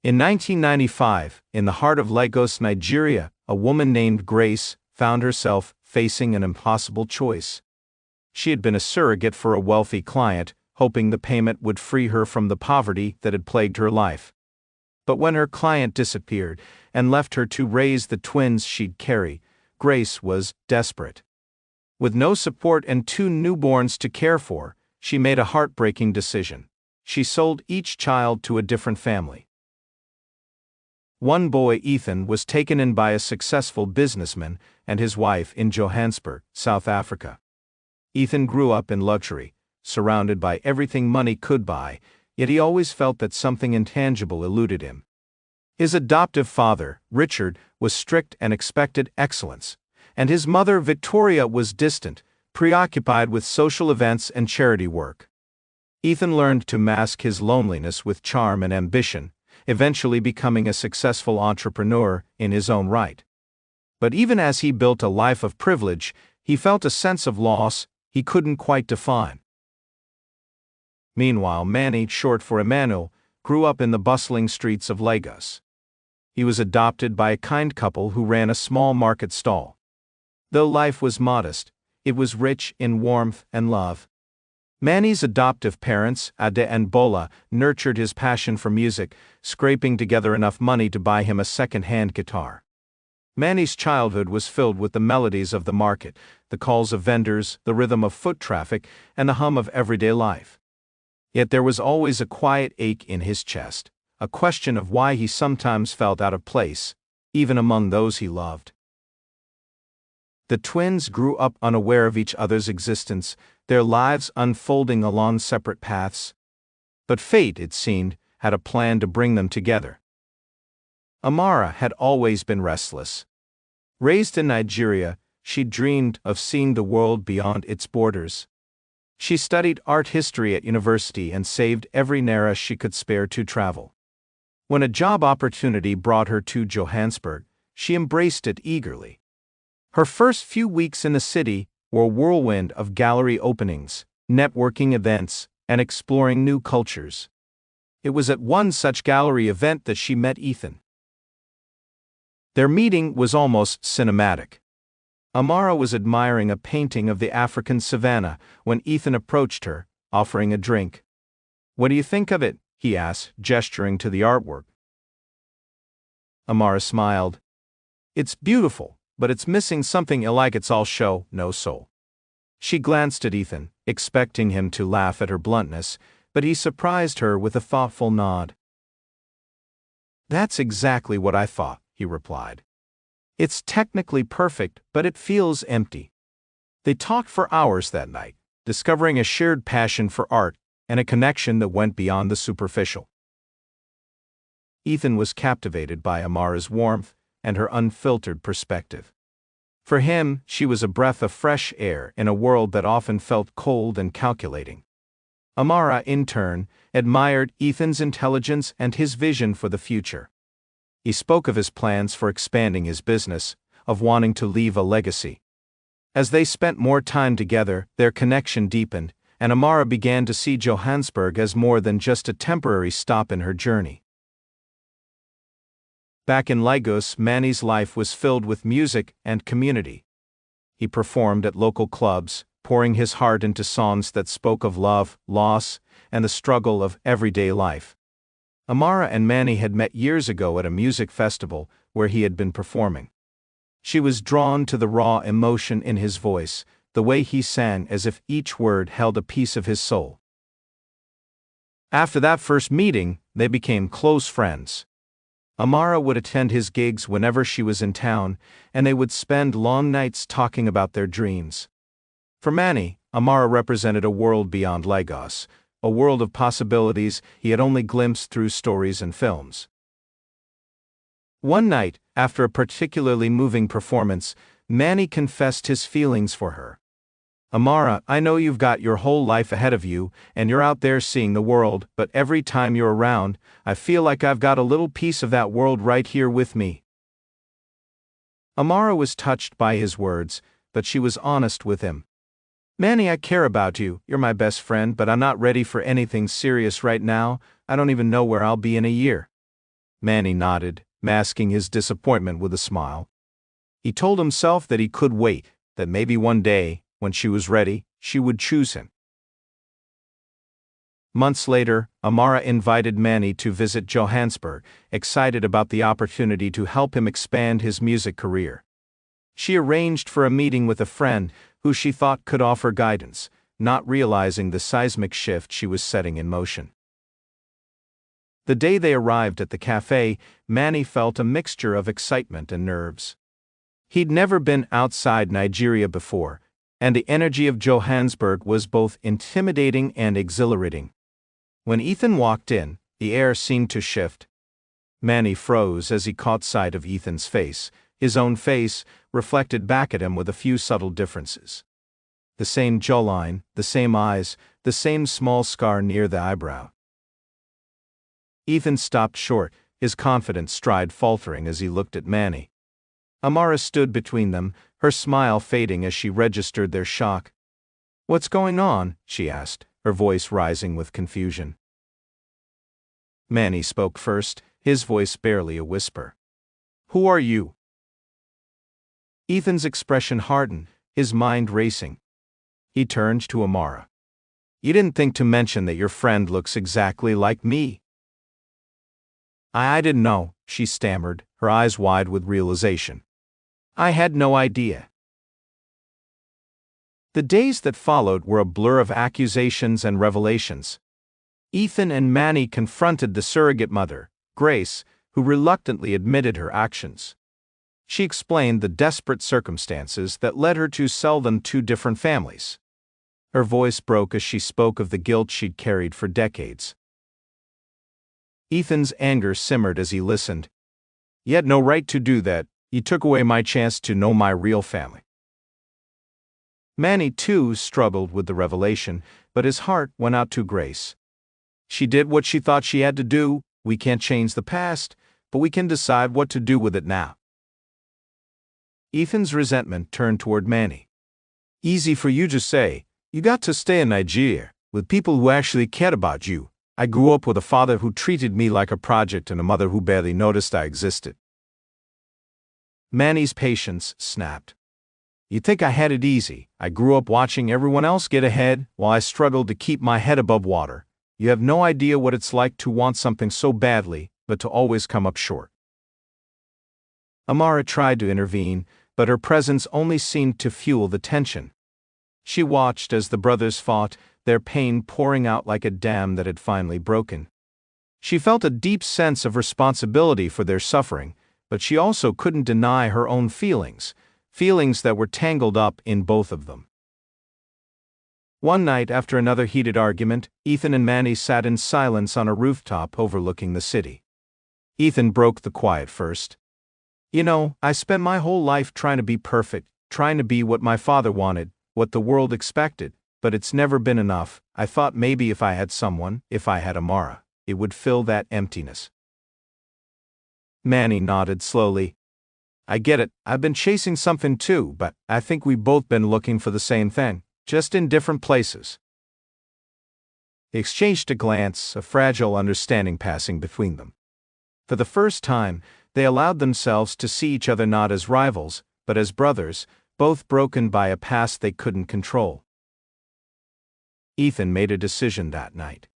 In 1995, in the heart of Lagos, Nigeria, a woman named Grace found herself facing an impossible choice. She had been a surrogate for a wealthy client, hoping the payment would free her from the poverty that had plagued her life. But when her client disappeared and left her to raise the twins she'd carry, Grace was desperate. With no support and 2 newborns to care for, she made a heartbreaking decision. She sold each child to a different family. One boy, Ethan, was taken in by a successful businessman and his wife in Johannesburg, South Africa. Ethan grew up in luxury, surrounded by everything money could buy, yet he always felt that something intangible eluded him. His adoptive father, Richard, was strict and expected excellence, and his mother, Victoria, was distant, preoccupied with social events and charity work. Ethan learned to mask his loneliness with charm and ambition, eventually becoming a successful entrepreneur in his own right. But even as he built a life of privilege, he felt a sense of loss he couldn't quite define. Meanwhile, Manny, short for Emmanuel, grew up in the bustling streets of Lagos. He was adopted by a kind couple who ran a small market stall. Though life was modest, it was rich in warmth and love. Manny's adoptive parents, Ade and Bola, nurtured his passion for music, scraping together enough money to buy him a second-hand guitar. Manny's childhood was filled with the melodies of the market, the calls of vendors, the rhythm of foot traffic, and the hum of everyday life. Yet there was always a quiet ache in his chest, a question of why he sometimes felt out of place, even among those he loved. The twins grew up unaware of each other's existence, their lives unfolding along separate paths. But fate, it seemed, had a plan to bring them together. Amara had always been restless. Raised in Nigeria, she dreamed of seeing the world beyond its borders. She studied art history at university and saved every naira she could spare to travel. When a job opportunity brought her to Johannesburg, she embraced it eagerly. Her first few weeks in the city were a whirlwind of gallery openings, networking events, and exploring new cultures. It was at one such gallery event that she met Ethan. Their meeting was almost cinematic. Amara was admiring a painting of the African savanna when Ethan approached her, offering a drink. "What do you think of it?" he asked, gesturing to the artwork. Amara smiled. "It's beautiful, but it's missing something like it's all show, no soul." She glanced at Ethan, expecting him to laugh at her bluntness, but he surprised her with a thoughtful nod. "That's exactly what I thought," he replied. "It's technically perfect, but it feels empty." They talked for hours that night, discovering a shared passion for art and a connection that went beyond the superficial. Ethan was captivated by Amara's warmth and her unfiltered perspective. For him, she was a breath of fresh air in a world that often felt cold and calculating. Amara, in turn, admired Ethan's intelligence and his vision for the future. He spoke of his plans for expanding his business, of wanting to leave a legacy. As they spent more time together, their connection deepened, and Amara began to see Johannesburg as more than just a temporary stop in her journey. Back in Lagos, Manny's life was filled with music and community. He performed at local clubs, pouring his heart into songs that spoke of love, loss, and the struggle of everyday life. Amara and Manny had met years ago at a music festival where he had been performing. She was drawn to the raw emotion in his voice, the way he sang as if each word held a piece of his soul. After that first meeting, they became close friends. Amara would attend his gigs whenever she was in town, and they would spend long nights talking about their dreams. For Manny, Amara represented a world beyond Lagos, a world of possibilities he had only glimpsed through stories and films. One night, after a particularly moving performance, Manny confessed his feelings for her. "Amara, I know you've got your whole life ahead of you, and you're out there seeing the world, but every time you're around, I feel like I've got a little piece of that world right here with me." Amara was touched by his words, but she was honest with him. "Manny, I care about you, you're my best friend, but I'm not ready for anything serious right now. I don't even know where I'll be in a year." Mani nodded, masking his disappointment with a smile. He told himself that he could wait, that maybe one day, when she was ready, she would choose him. Months later, Amara invited Mani to visit Johannesburg, excited about the opportunity to help him expand his music career. She arranged for a meeting with a friend who she thought could offer guidance, not realizing the seismic shift she was setting in motion. The day they arrived at the cafe, Mani felt a mixture of excitement and nerves. He'd never been outside Nigeria before, and the energy of Johannesburg was both intimidating and exhilarating. When Ethan walked in, the air seemed to shift. Mani froze as he caught sight of Ethan's face, his own face, reflected back at him with a few subtle differences. The same jawline, the same eyes, the same small scar near the eyebrow. Ethan stopped short, his confident stride faltering as he looked at Mani. Amara stood between them, her smile fading as she registered their shock. "What's going on?" she asked, her voice rising with confusion. Mani spoke first, his voice barely a whisper. "Who are you?" Ethan's expression hardened, his mind racing. He turned to Amara. "You didn't think to mention that your friend looks exactly like me." I didn't know," she stammered, her eyes wide with realization. "I had no idea." The days that followed were a blur of accusations and revelations. Ethan and Mani confronted the surrogate mother, Grace, who reluctantly admitted her actions. She explained the desperate circumstances that led her to sell them to different families. Her voice broke as she spoke of the guilt she'd carried for decades. Ethan's anger simmered as he listened. "You had no right to do that. You took away my chance to know my real family." Mani, too, struggled with the revelation, but his heart went out to Grace. "She did what she thought she had to do. We can't change the past, but we can decide what to do with it now." Ethan's resentment turned toward Mani. "Easy for you to say. You got to stay in Nigeria, with people who actually cared about you. I grew up with a father who treated me like a project and a mother who barely noticed I existed." Mani's patience snapped. "You think I had it easy. I grew up watching everyone else get ahead while I struggled to keep my head above water. You have no idea what it's like to want something so badly, but to always come up short." Amara tried to intervene, but her presence only seemed to fuel the tension. She watched as the brothers fought, their pain pouring out like a dam that had finally broken. She felt a deep sense of responsibility for their suffering, but she also couldn't deny her own feelings that were tangled up in both of them. One night, after another heated argument, Ethan and Mani sat in silence on a rooftop overlooking the city. Ethan broke the quiet first. "You know, I spent my whole life trying to be perfect, trying to be what my father wanted, what the world expected, but it's never been enough. I thought maybe if I had someone, if I had Amara, it would fill that emptiness." Mani nodded slowly. "I get it. I've been chasing something too, but I think we've both been looking for the same thing, just in different places." They exchanged a glance, a fragile understanding passing between them. For the first time, they allowed themselves to see each other not as rivals, but as brothers, both broken by a past they couldn't control. Ethan made a decision that night.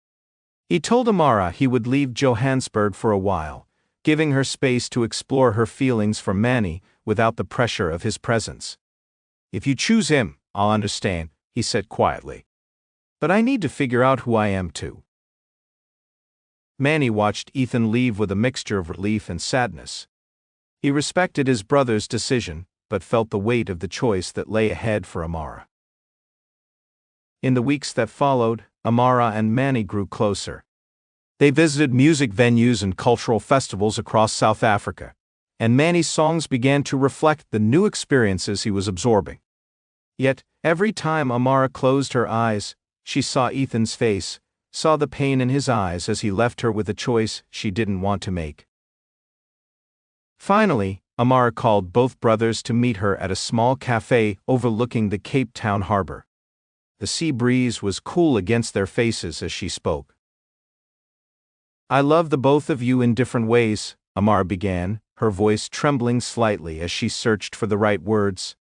He told Amara he would leave Johannesburg for a while, giving her space to explore her feelings for Mani without the pressure of his presence. "If you choose him, I'll understand," he said quietly. "But I need to figure out who I am too." Mani watched Ethan leave with a mixture of relief and sadness. He respected his brother's decision, but felt the weight of the choice that lay ahead for Amara. In the weeks that followed, Amara and Mani grew closer. They visited music venues and cultural festivals across South Africa, and Mani's songs began to reflect the new experiences he was absorbing. Yet, every time Amara closed her eyes, she saw Ethan's face, saw the pain in his eyes as he left her with a choice she didn't want to make. Finally, Amara called both brothers to meet her at a small cafe overlooking the Cape Town harbor. The sea breeze was cool against their faces as she spoke. I love the both of you in different ways, Amara began, her voice trembling slightly as she searched for the right words.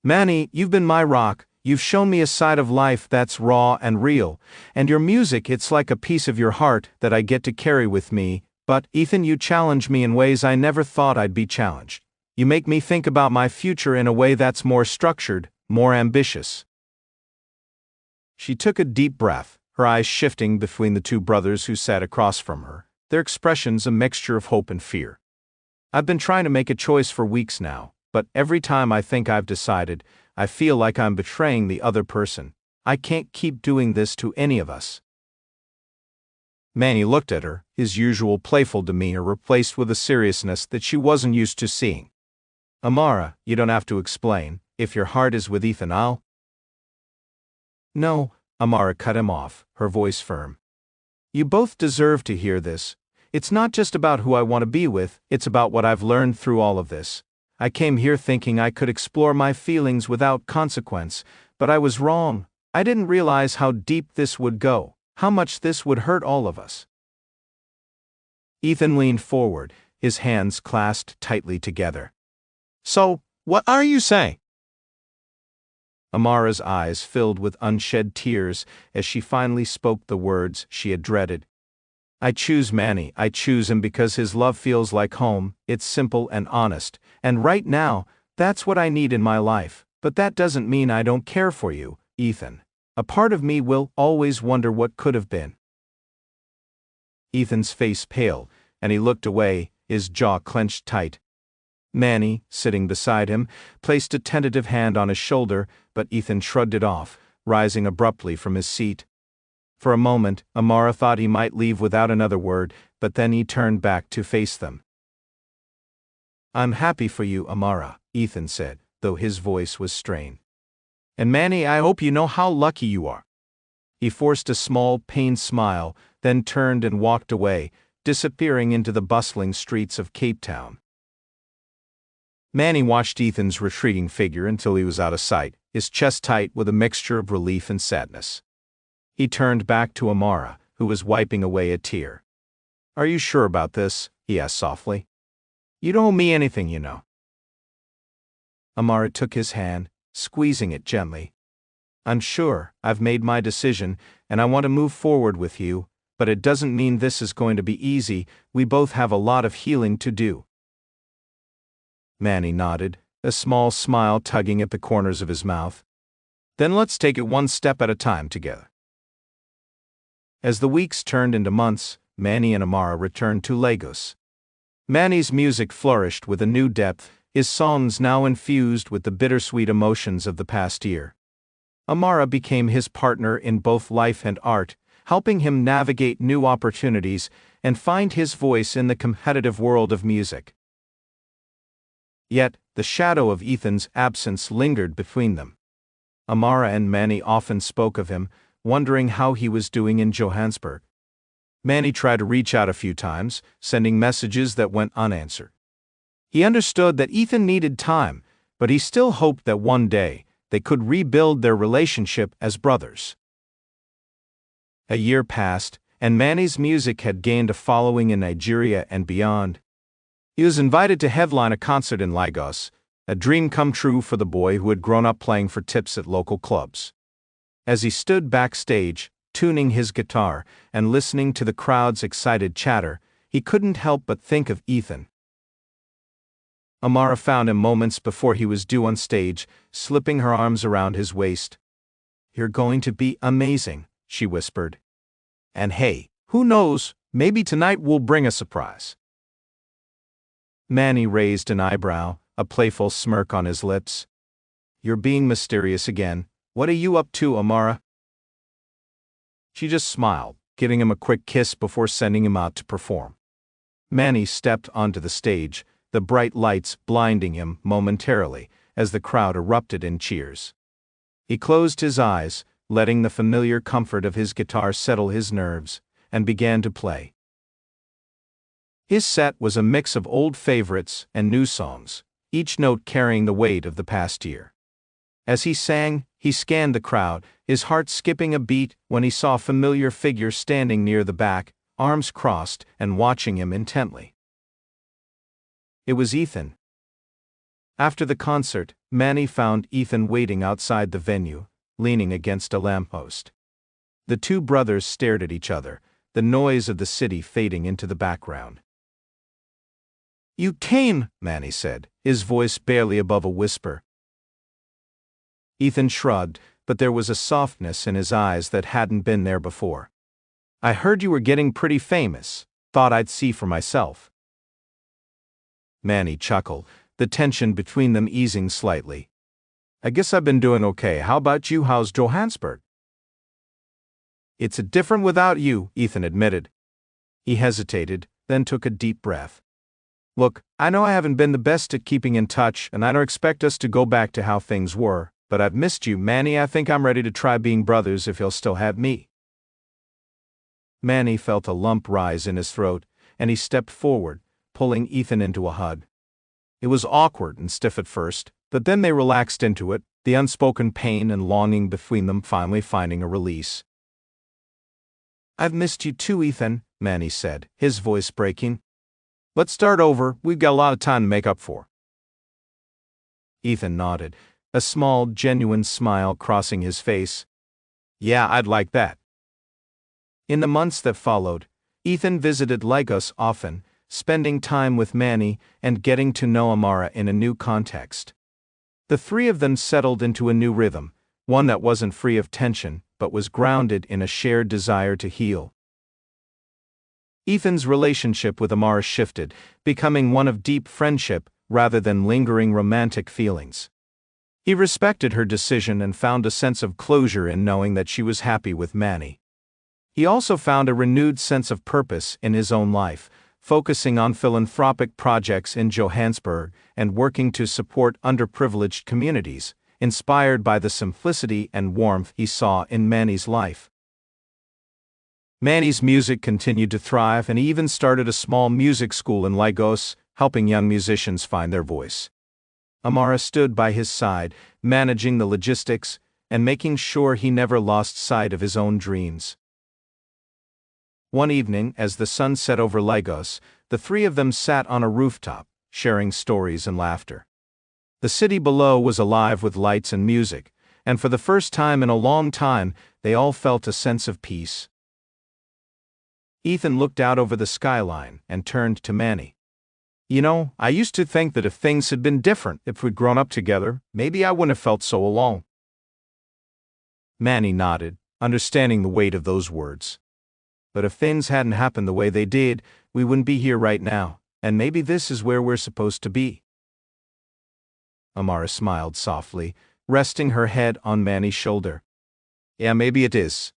Mani, you've been my rock, you've shown me a side of life that's raw and real, and your music, it's like a piece of your heart that I get to carry with me, but, Ethan, you challenge me in ways I never thought I'd be challenged. You make me think about my future in a way that's more structured, more ambitious. She took a deep breath, her eyes shifting between the two brothers who sat across from her, their expressions a mixture of hope and fear. I've been trying to make a choice for weeks now, but every time I think I've decided, I feel like I'm betraying the other person. I can't keep doing this to any of us. Mani looked at her, his usual playful demeanor replaced with a seriousness that she wasn't used to seeing. Amara, you don't have to explain. If your heart is with Ethan, I'll... No, Amara cut him off, her voice firm. You both deserve to hear this. It's not just about who I want to be with, it's about what I've learned through all of this. I came here thinking I could explore my feelings without consequence, but I was wrong. I didn't realize how deep this would go, how much this would hurt all of us. Ethan leaned forward, his hands clasped tightly together. So, what are you saying? Amara's eyes filled with unshed tears as she finally spoke the words she had dreaded. I choose Mani. I choose him because his love feels like home, it's simple and honest, and right now, that's what I need in my life, but that doesn't mean I don't care for you, Ethan. A part of me will always wonder what could have been. Ethan's face paled, and he looked away, his jaw clenched tight. Mani, sitting beside him, placed a tentative hand on his shoulder, but Ethan shrugged it off, rising abruptly from his seat. For a moment, Amara thought he might leave without another word, but then he turned back to face them. I'm happy for you, Amara, Ethan said, though his voice was strained. And Mani, I hope you know how lucky you are. He forced a small, pained smile, then turned and walked away, disappearing into the bustling streets of Cape Town. Mani watched Ethan's retreating figure until he was out of sight, his chest tight with a mixture of relief and sadness. He turned back to Amara, who was wiping away a tear. Are you sure about this? He asked softly. You don't owe me anything, you know. Amara took his hand, squeezing it gently. I'm sure, I've made my decision, and I want to move forward with you, but it doesn't mean this is going to be easy. We both have a lot of healing to do. Mani nodded, a small smile tugging at the corners of his mouth. Then let's take it one step at a time together. As the weeks turned into months, Mani and Amara returned to Lagos. Mani's music flourished with a new depth, his songs now infused with the bittersweet emotions of the past year. Amara became his partner in both life and art, helping him navigate new opportunities and find his voice in the competitive world of music. Yet, the shadow of Ethan's absence lingered between them. Amara and Mani often spoke of him, wondering how he was doing in Johannesburg. Mani tried to reach out a few times, sending messages that went unanswered. He understood that Ethan needed time, but he still hoped that one day, they could rebuild their relationship as brothers. A year passed, and Mani's music had gained a following in Nigeria and beyond. He was invited to headline a concert in Lagos, a dream come true for the boy who had grown up playing for tips at local clubs. As he stood backstage, tuning his guitar and listening to the crowd's excited chatter, he couldn't help but think of Ethan. Amara found him moments before he was due on stage, slipping her arms around his waist. You're going to be amazing, she whispered. And hey, who knows, maybe tonight will bring a surprise. Mani raised an eyebrow, a playful smirk on his lips. You're being mysterious again. What are you up to, Amara? She just smiled, giving him a quick kiss before sending him out to perform. Mani stepped onto the stage, the bright lights blinding him momentarily as the crowd erupted in cheers. He closed his eyes, letting the familiar comfort of his guitar settle his nerves, and began to play. His set was a mix of old favorites and new songs, each note carrying the weight of the past year. As he sang, he scanned the crowd, his heart skipping a beat when he saw a familiar figure standing near the back, arms crossed and watching him intently. It was Ethan. After the concert, Mani found Ethan waiting outside the venue, leaning against a lamppost. The two brothers stared at each other, the noise of the city fading into the background. "You came," Mani said, his voice barely above a whisper. Ethan shrugged, but there was a softness in his eyes that hadn't been there before. "I heard you were getting pretty famous. Thought I'd see for myself." Mani chuckled, the tension between them easing slightly. "I guess I've been doing okay. How about you? How's Johannesburg?" "It's different without you," Ethan admitted. He hesitated, then took a deep breath. "Look, I know I haven't been the best at keeping in touch, and I don't expect us to go back to how things were, but I've missed you, Mani. I think I'm ready to try being brothers if he'll still have me." Mani felt a lump rise in his throat, and he stepped forward, pulling Ethan into a hug. It was awkward and stiff at first, but then they relaxed into it, the unspoken pain and longing between them finally finding a release. "I've missed you too, Ethan," Mani said, his voice breaking. "Let's start over. We've got a lot of time to make up for." Ethan nodded, a small, genuine smile crossing his face. "Yeah, I'd like that." In the months that followed, Ethan visited Lagos often, spending time with Mani and getting to know Amara in a new context. The three of them settled into a new rhythm, one that wasn't free of tension, but was grounded in a shared desire to heal. Ethan's relationship with Amara shifted, becoming one of deep friendship rather than lingering romantic feelings. He respected her decision and found a sense of closure in knowing that she was happy with Mani. He also found a renewed sense of purpose in his own life, focusing on philanthropic projects in Johannesburg and working to support underprivileged communities, inspired by the simplicity and warmth he saw in Mani's life. Mani's music continued to thrive, and he even started a small music school in Lagos, helping young musicians find their voice. Amara stood by his side, managing the logistics and making sure he never lost sight of his own dreams. One evening, as the sun set over Lagos, the three of them sat on a rooftop, sharing stories and laughter. The city below was alive with lights and music, and for the first time in a long time, they all felt a sense of peace. Ethan looked out over the skyline and turned to Mani. "You know, I used to think that if things had been different, if we'd grown up together, maybe I wouldn't have felt so alone." Mani nodded, understanding the weight of those words. "But if things hadn't happened the way they did, we wouldn't be here right now, and maybe this is where we're supposed to be." Amara smiled softly, resting her head on Mani's shoulder. "Yeah, maybe it is."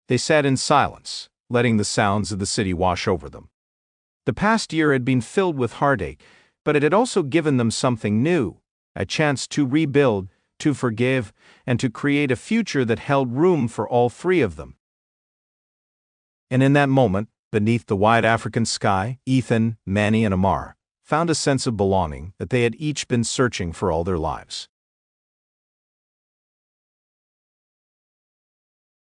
They sat in silence, letting the sounds of the city wash over them. The past year had been filled with heartache, but it had also given them something new, a chance to rebuild, to forgive, and to create a future that held room for all three of them. And in that moment, beneath the wide African sky, Ethan, Mani, and Amara found a sense of belonging that they had each been searching for all their lives.